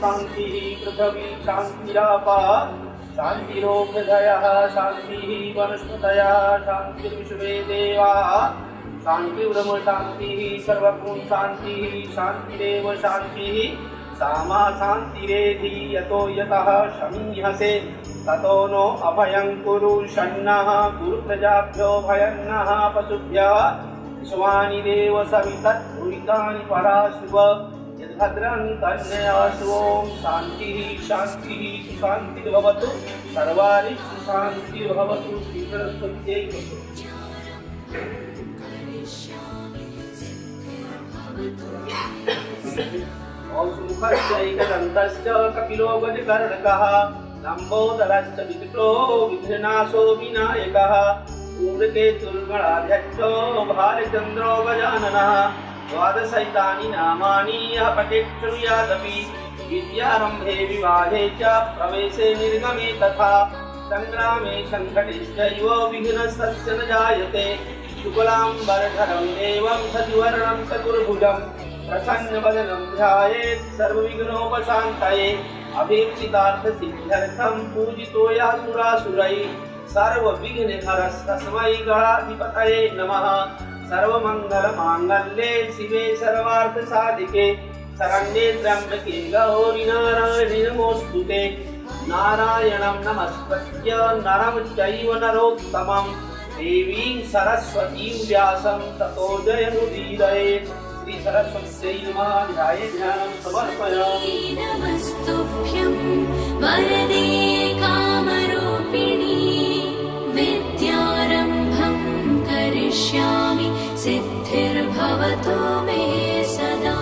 शांति पृथ्वी शांतिरापा शांतिरोषधयः शांति वनस्पतयः शांतिर्विश्वे देवाः शांतिर्ब्रह्म शांतिः सर्वभूत शांतिः शांतिरेव शांतिः सामा शांतिरेधि यतो यतः शमीहसे ततो नो अभयं कुरु शन्नः कुरु प्रजाभ्यो भयन्नः पशुभ्यः विश्वानि देव सवितद्भुरितानि पराशुव यद्भद्रं तन्नयासु ॐ शान्तिः शान्तिः सुशान्तिर्भवतु सर्वाणि सुशान्तिर्भवतु श्रीसरस्वत्यै औसुमुखश्चैकदन्तश्च कपिलो गजकर्णकः लम्बोदरश्च विकटो विघ्ननाशो विनायकः धूम्रकेतुर्गणाध्यक्षो भालचन्द्रो गजाननः द्वादशैतानि नामानि यः पठेत् शृणुयादपि विद्यारम्भे विवाहे च प्रवेशे निर्गमे तथा संग्रामे संकटेश्चैव विघ्नस्तस्य न जायते शुक्लाम्बरधरं देवं सद्वर्णं चतुर्भुजं प्रसन्नवदनं ध्यायेत् सर्वविघ्नोपशान्तये अभीप्सितार्थसिद्ध्यर्थं पूजितो यासुरासुरैः सर्वविघ्नहरस्तस्मै गणाधिपतये नमः सर्वमङ्गलमाङ्गल्ये शिवे सर्वार्थसाधिके शरण्ये त्र्यम्बके गौरि नारायणि नमोऽस्तुते नारायणं नमस्कृत्य नरं चैव नरोत्तमं देवीं सरस्वतीं व्यासं ततो जयमुदीरयेत् श्री सरस्वत्यै नमः ध्याये ध्यानं समर्पयामि नमस्तुभ्यं वरदे कामरूपिणी विद्यारम्भं करिष्यामि सिद्धिर्भवतु मे सदा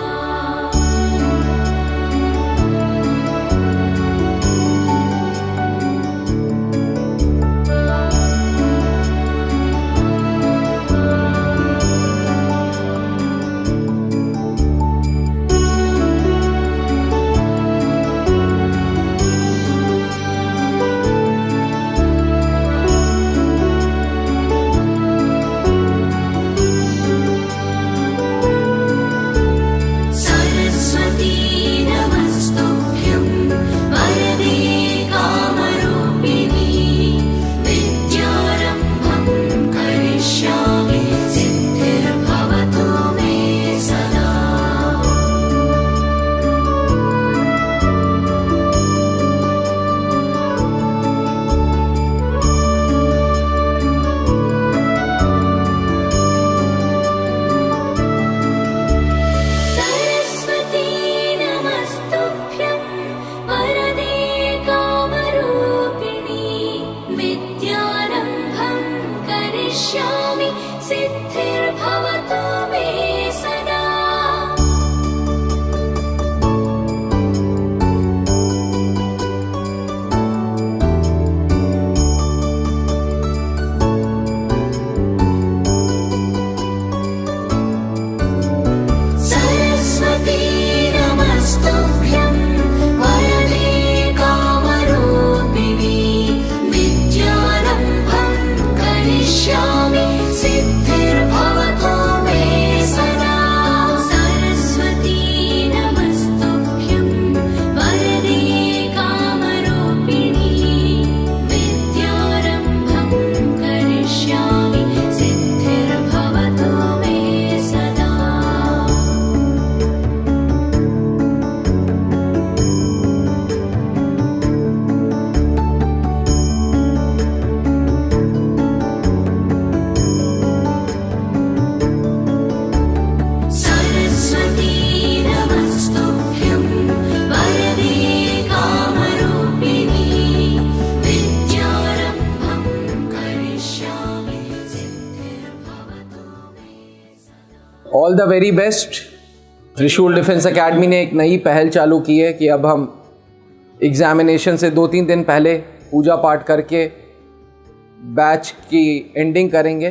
सिद्धिर्भवतु मे सदा सरस्वती नमस्तुभ्यं वरदे कामरूपिणी विद्यारम्भं करिष्यामि सिद्धिर्भवतु मे सदा सरस्वती नमस्तुभ्यं वरदे कामरूपिणी विद्यारम्भं करिष्यामि सिद्धिर्भवतु मे सदा सरस्वती नमस्तुभ्यं वरदे कामरूपिणी विद्यारम्भं करिष्यामि सिद्धिर्भवतु मे सदा ऑल द वेरी बेस्ट। त्रिशूल डिफेंस एकेडमी ने एक नई पहल चालू की है कि अब हम एग्जामिनेशन से 2-3 दिन पहले पूजा पाठ करके बैच की एंडिंग करेंगे।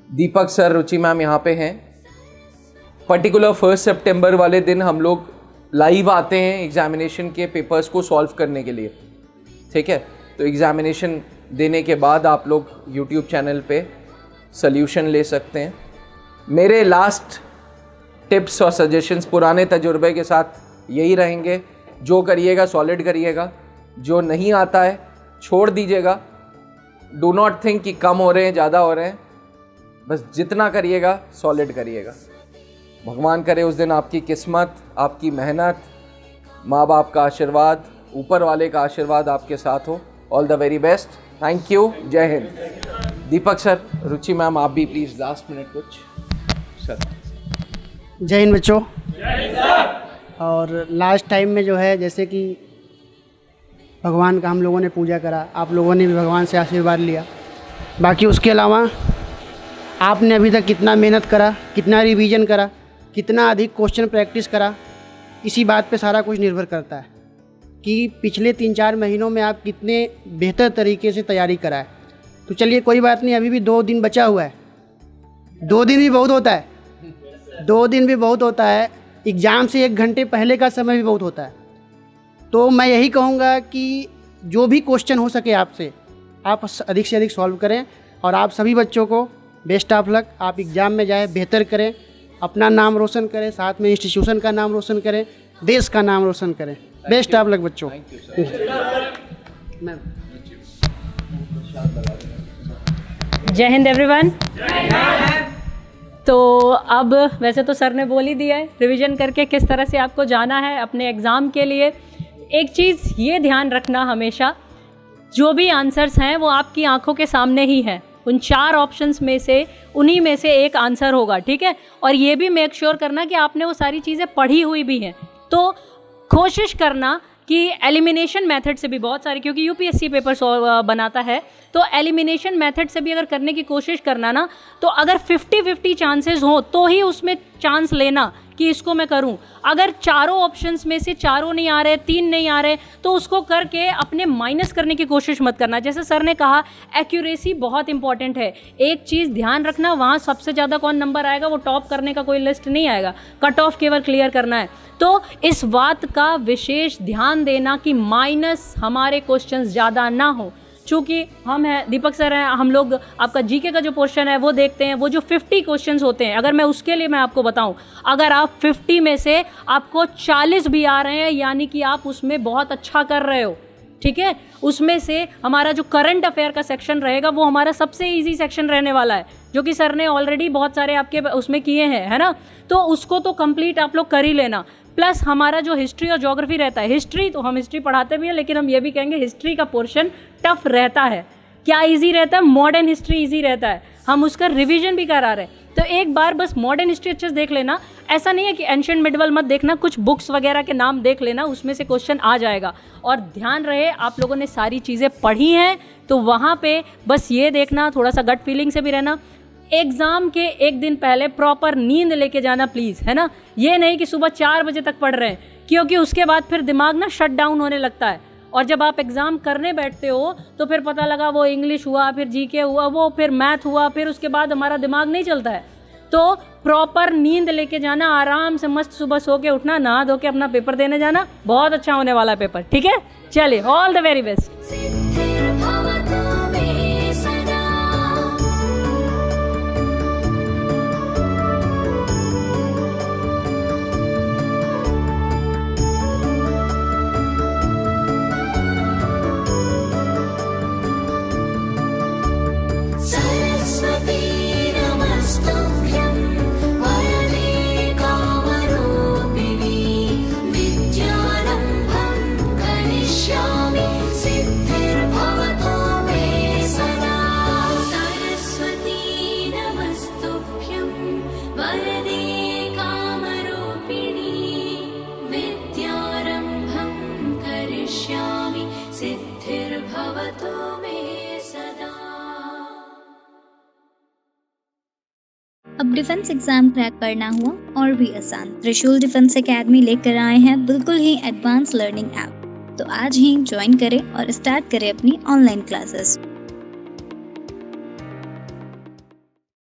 दीपक सर, रुचि मैम यहाँ पे हैं। पर्टिकुलर 1 सितंबर वाले दिन हम लोग लाइव आते हैं एग्जामिनेशन के पेपर्स को सॉल्व करने के लिए, ठीक है। तो एग्जामिनेशन देने के बाद आप लोग यूट्यूब चैनल पे सल्यूशन ले सकते हैं। मेरे लास्ट टिप्स और सजेशंस पुराने तजुर्बे के साथ यही रहेंगे, जो करिएगा सॉलिड करिएगा, जो नहीं आता है छोड़ दीजिएगा। डू नॉट थिंक कि कम हो रहे हैं, ज़्यादा हो रहे हैं, बस जितना करिएगा सॉलिड करिएगा। भगवान करे उस दिन आपकी किस्मत, आपकी मेहनत, माँ बाप का आशीर्वाद, ऊपर वाले का आशीर्वाद आपके साथ हो। All the very best, thank you, जय हिंद। दीपक सर, रुचि मैम, आप भी प्लीज़ लास्ट मिनट कुछ सर। जय हिंद बच्चों। और लास्ट टाइम में जो है, जैसे कि भगवान का हम लोगों ने पूजा करा, आप लोगों ने भी भगवान से आशीर्वाद लिया। बाकी उसके अलावा आपने अभी तक कितना मेहनत करा, कितना रिवीजन करा, कितना अधिक क्वेश्चन प्रैक्टिस करा, इसी बात पे सारा कुछ निर्भर करता है कि पिछले 3-4 महीनों में आप कितने बेहतर तरीके से तैयारी कराए। तो चलिए कोई बात नहीं, अभी भी 2 दिन बचा हुआ है। 2 दिन भी बहुत होता है, 2 दिन भी बहुत होता है। एग्ज़ाम से 1 घंटे पहले का समय भी बहुत होता है। तो मैं यही कहूँगा कि जो भी क्वेश्चन हो सके आपसे, आप अधिक से अधिक सॉल्व करें। और आप सभी बच्चों को बेस्ट ऑफ लक। आप एग्ज़ाम में जाएँ, बेहतर करें, अपना नाम रोशन करें, साथ में इंस्टीट्यूशन का नाम रोशन करें, देश का नाम रोशन करें। बेस्ट ऑफ लक बच्चों। मैम, जय हिंद एवरीवन। तो अब वैसे तो सर ने बोल ही दिया है रिवीजन करके किस तरह से आपको जाना है अपने एग्ज़ाम के लिए। एक चीज़ ये ध्यान रखना हमेशा, जो भी आंसर्स हैं वो आपकी आंखों के सामने ही हैं। उन 4 ऑप्शंस में से उन्हीं में से एक आंसर होगा, ठीक है। और ये भी मेक श्योर करना कि आपने वो सारी चीज़ें पढ़ी हुई भी हैं। तो कोशिश करना कि एलिमिनेशन मेथड से भी बहुत सारे, क्योंकि यूपीएससी पेपर बनाता है, तो एलिमिनेशन मेथड से भी अगर करने की कोशिश करना ना, तो अगर 50-50 चांसेस हो तो ही उसमें चांस लेना कि इसको मैं करूं। अगर चारों ऑप्शंस में से 4 नहीं आ रहे, 3 नहीं आ रहे, तो उसको करके अपने माइनस करने की कोशिश मत करना। जैसे सर ने कहा, एक्यूरेसी बहुत इंपॉर्टेंट है। एक चीज़ ध्यान रखना, वहाँ सबसे ज़्यादा कौन नंबर आएगा, वो टॉप करने का कोई लिस्ट नहीं आएगा, कट ऑफ केवल क्लियर करना है। तो इस बात का विशेष ध्यान देना कि माइनस हमारे क्वेश्चंस ज़्यादा ना हो। चूँकि हम हैं, दीपक सर हैं, हम लोग आपका जीके का जो पोर्शन है वो देखते हैं। वो जो 50 क्वेश्चंस होते हैं, अगर मैं उसके लिए मैं आपको बताऊं, अगर आप 50 में से आपको 40 भी आ रहे हैं, यानी कि आप उसमें बहुत अच्छा कर रहे हो, ठीक है। उसमें से हमारा जो करंट अफेयर का सेक्शन रहेगा वो हमारा सबसे इजी सेक्शन रहने वाला है, जो कि सर ने ऑलरेडी बहुत सारे आपके उसमें किए हैं, है ना। तो उसको तो कंप्लीट आप लोग कर ही लेना। प्लस हमारा जो हिस्ट्री और ज्योग्राफी रहता है, हिस्ट्री तो हम हिस्ट्री पढ़ाते भी हैं, लेकिन हम ये भी कहेंगे हिस्ट्री का पोर्शन टफ रहता है। क्या इजी रहता है? मॉडर्न हिस्ट्री इजी रहता है, हम उसका रिवीजन भी करा रहे हैं। तो एक बार बस मॉडर्न हिस्ट्री अच्छे से देख लेना। ऐसा नहीं है कि एंशिएंट मिडिवल मत देखना, कुछ बुक्स वगैरह के नाम देख लेना, उसमें से क्वेश्चन आ जाएगा। और ध्यान रहे आप लोगों ने सारी चीज़ें पढ़ी हैं, तो वहाँ पे बस ये देखना, थोड़ा सा गट फीलिंग से भी रहना। एग्ज़ाम के 1 दिन पहले प्रॉपर नींद लेके जाना प्लीज़, है ना। ये नहीं कि सुबह 4 बजे तक पढ़ रहे हैं, क्योंकि उसके बाद फिर दिमाग ना शट डाउन होने लगता है। और जब आप एग्ज़ाम करने बैठते हो तो फिर पता लगा वो इंग्लिश हुआ, फिर जीके हुआ, वो फिर मैथ हुआ, फिर उसके बाद हमारा दिमाग नहीं चलता है। तो प्रॉपर नींद लेके जाना, आराम से मस्त सुबह सो के उठना, नहा धो के अपना पेपर देने जाना, बहुत अच्छा होने वाला है पेपर, ठीक है। चलिए, ऑल द वेरी बेस्ट। सिद्धिर्भवतु मे सदा। सरस्वती नमस्तुभ्यं वरदे कामरूपिणी। विद्यारम्भं करिष्यामि सिद्धिर्भवतु मे सदा। सरस्वती नमस्तुभ्यं वरदे कामरूपिणी। विद्यारम्भं करिष्यामि सिद्धिर्भवतु मे सदा। अब डिफेंस एग्जाम क्रैक करना हुआ और भी आसान, त्रिशूल डिफेंस एकेडमी लेकर आए हैं बिल्कुल ही एडवांस लर्निंग ऐप। तो आज ही ज्वाइन करें और स्टार्ट करें अपनी ऑनलाइन क्लासेस।